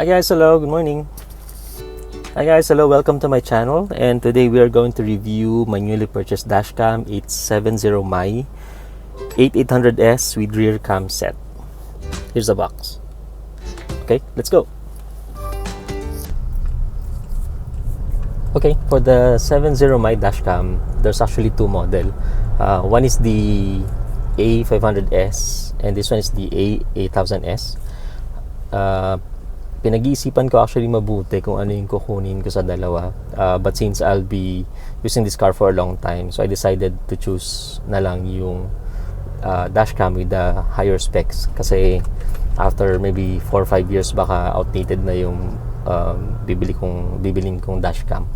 Hi guys, hello, good morning. Hi guys, hello, welcome to my channel, and today we are going to review my newly purchased dashcam. It's 70 A800S with rear cam set. Here's the box. Okay, let's go. Okay, for the 70 dashcam, there's actually two model. One is the A500S and this one is the A800S. Pinag-iisipan ko actually mabuti kung ano yung kukunin ko sa dalawa, but since I'll be using this car for a long time, so I decided to choose na lang yung dashcam with the higher specs, kasi after maybe 4 or 5 years baka outdated na yung bibiling kong dashcam.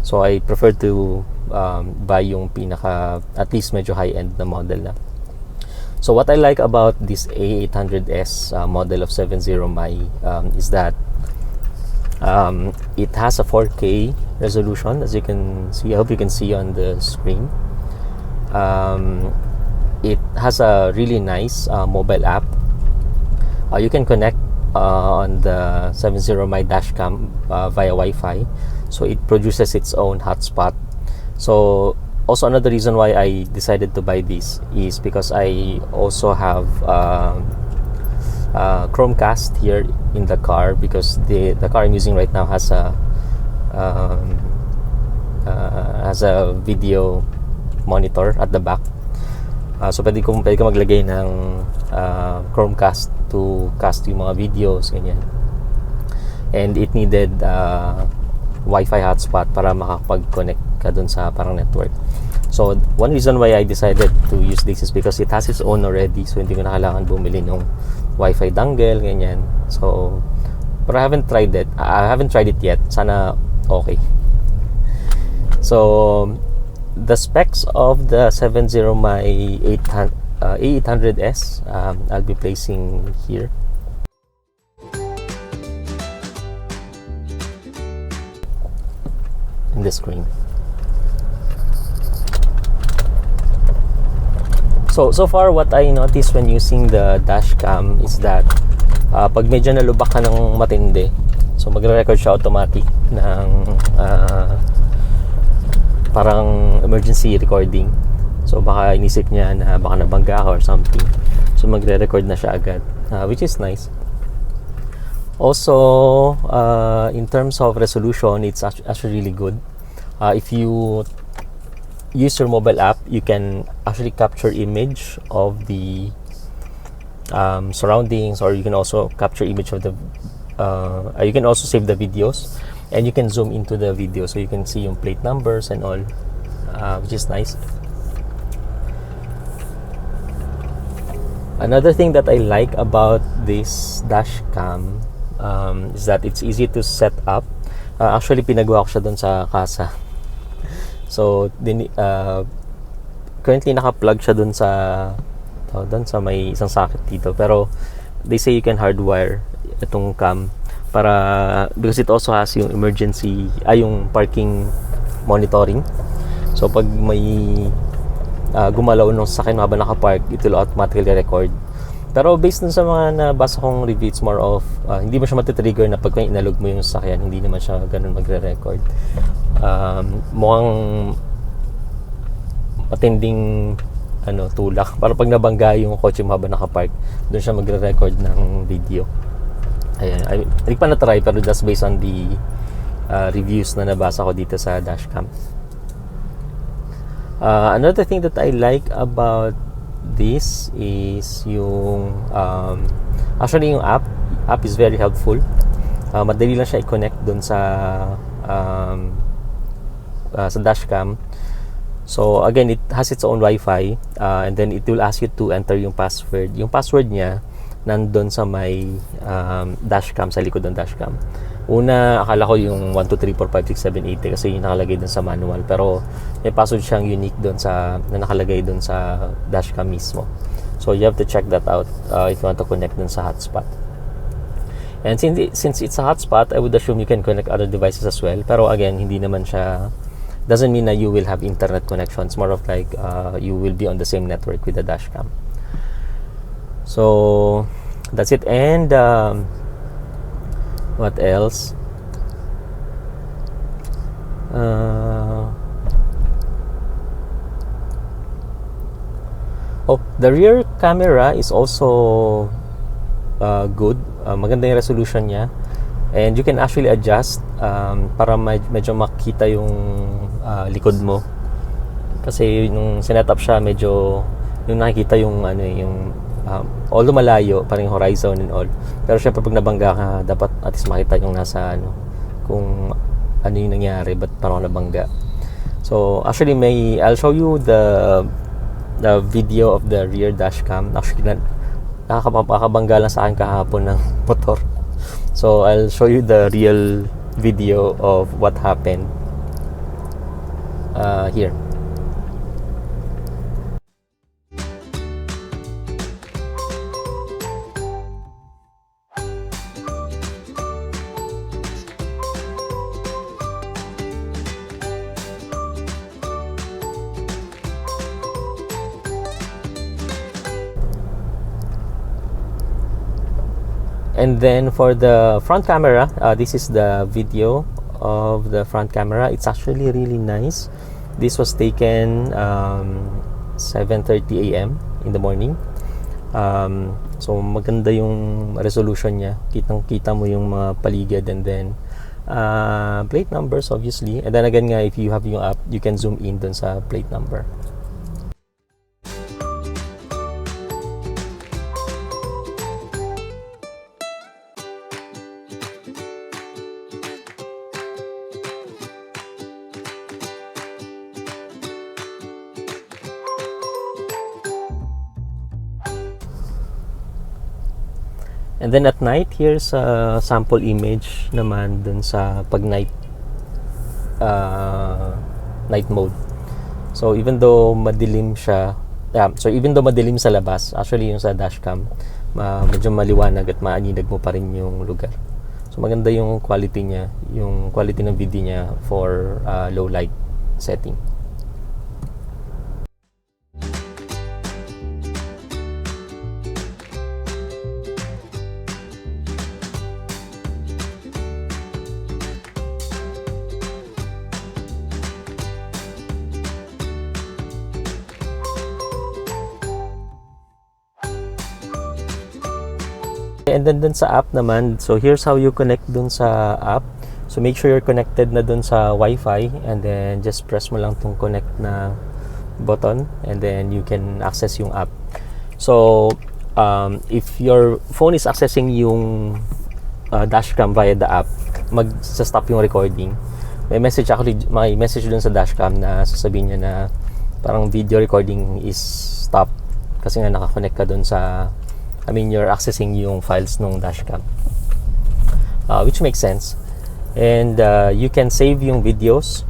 So I prefer to buy yung pinaka at least medyo high-end na model na. So what I like about this A800S model of 70 is that it has a 4K resolution, as you can see. I hope you can see on the screen. It has a really nice mobile app. You can connect on the 70 dashcam via Wi-Fi, so it produces its own hotspot. So also another reason why I decided to buy this is because I also have Chromecast here in the car, because the car I'm using right now has a video monitor at the back. So pwede ko maglagay ng Chromecast to cast yung mga videos, ganyan. And it needed Wi-Fi hotspot para makapag-connect ka dun sa parang network. So one reason why I decided to use this is because it has its own already, so hindi ko na kailangan bumili ng Wi-Fi dongle, ganyan. So but I haven't tried it yet. Sana okay. So the specs of the 70 A800S, I'll be placing here. In the screen. So far what I noticed when using the dashcam is that pag medyo nalubak ka ng matindi, so magre-record siya automatic ng parang emergency recording. So baka inisip niya na baka nabangga ka or something, so magre-record na siya agad, which is nice. Also, in terms of resolution, it's actually really good. If you use your mobile app, you can actually capture image of the surroundings, or you can also capture image of the you can also save the videos, and you can zoom into the video so you can see yung plate numbers and all, which is nice. Another thing that I like about this dashcam is that it's easy to set up. Actually pinagawa ko siya doon sa casa. So currently naka-plug siya doon sa may isang socket dito, pero they say you can hardwire itong cam para, because it also has yung emergency yung parking monitoring. So pag may gumalaw nung sasakyan habang naka-park, it will automatically record. Pero based dun sa mga nabasa kong review, it's more of hindi mo siya matitrigger na pag inalog mo yung sasakyan, hindi naman siya ganun magre-record. Mukhang matinding tulak para pag nabangga yung kotse mo habang naka-park, doon siya magre-record ng video. Ayan, hindi pa na-try, pero that's based on the reviews na nabasa ko dito sa dashcam. Another thing that I like about this is yung actually yung app is very helpful. Madali lang siya i-connect dun sa dashcam. So again, it has its own Wi-Fi, and then it will ask you to enter yung password. Yung password niya nandun sa may dashcam, sa likod ng dashcam. Una, akala ko yung 1, 2, 3, 4, 5, 6, 7, 8 kasi yung nakalagay dun sa manual, pero may password siyang unique dun na nakalagay dun sa dashcam mismo. So you have to check that out if you want to connect dun sa hotspot. And since it's a hotspot, I would assume you can connect other devices as well, pero again, hindi naman siya, doesn't mean that you will have internet connection. It's more of like you will be on the same network with the dashcam. So that's it. And What else? The rear camera is also good. Maganda yung resolution niya. And you can actually adjust para medyo makita yung likod mo. Kasi nung sinet-up siya, medyo yung nakikita yung although malayo, parang horizon and all. Pero syempre pag nabangga ka, dapat at least makita yung nasa kung ano yung nangyari, ba't parang nabangga. So actually I'll show you the video of the rear dash cam. Actually nakakabangga lang sa akin kahapon ng motor. So I'll show you the real video of what happened here. And then for the front camera, this is the video of the front camera. It's actually really nice. This was taken 7:30 a.m. in the morning. So maganda yung resolution niya. Kitang-kita mo yung mga paligid, and then plate numbers obviously. And then again nga, if you have yung app, you can zoom in dun sa plate number. And then at night, here's a sample image naman dun sa pag night mode. So even though madilim siya, even though madilim sa labas, actually yung sa dashcam, medyo maliwanag at maaninag mo pa rin yung lugar. So maganda yung quality niya, yung quality ng video niya for low light setting. And then dun sa app naman, so here's how you connect dun sa app. So make sure you're connected na dun sa Wi-Fi, and then just press mo lang tong connect na button, and then you can access yung app. So if your phone is accessing yung dashcam via the app, mag-stop yung recording. May message dun sa dashcam na sasabihin niya na parang video recording is stop kasi nga nakakonect ka dun sa, you're accessing yung files nung dashcam, which makes sense. And you can save yung videos.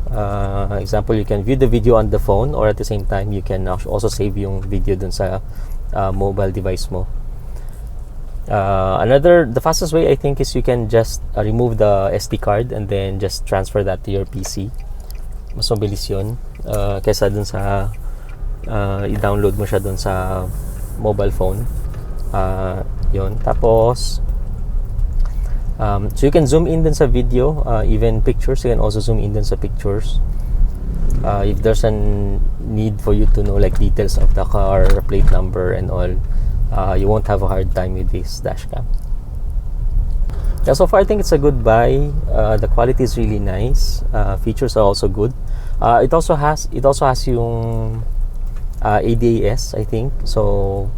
Example, you can view the video on the phone, or at the same time you can also save yung video dun sa mobile device mo. The fastest way I think is you can just remove the SD card and then just transfer that to your PC. Mas mabilis yun kaysa dun sa i-download mo siya dun sa mobile phone. Yun. Tapos so you can zoom in din sa video, even pictures, you can also zoom in din sa pictures. If there's a need for you to know like details of the car, plate number and all, you won't have a hard time with this dashcam. Yeah, so far I think it's a good buy. The quality is really nice. Features are also good. It also has yung ADAS, I think. So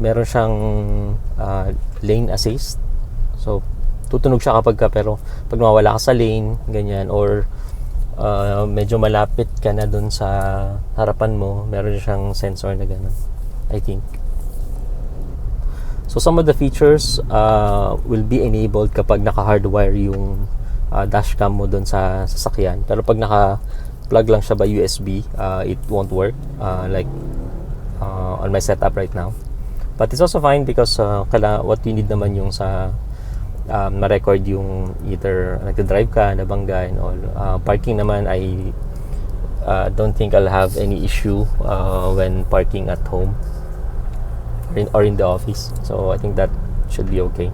meron siyang lane assist. So tutunog siya pero pag nawawala ka sa lane, ganyan, or medyo malapit ka na dun sa harapan mo, meron siyang sensor na ganun, I think. So some of the features will be enabled kapag naka-hardwire yung dashcam mo dun sa sasakyan. Pero pag naka-plug lang siya by USB, it won't work like on my setup right now. But it's also fine because what you need naman yung sa ma-record yung either nagda-drive ka, nabangga and all. Parking naman, I don't think I'll have any issue when parking at home or in the office. So I think that should be okay.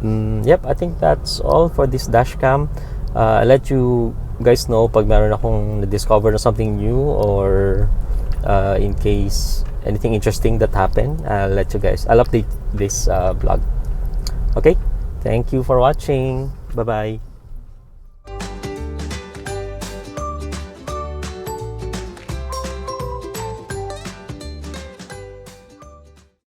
Yep, I think that's all for this dashcam. I'll let you guys know pag meron akong na-discover na something new, or in case anything interesting that happened, I'll update this vlog. Okay, thank you for watching. Bye bye.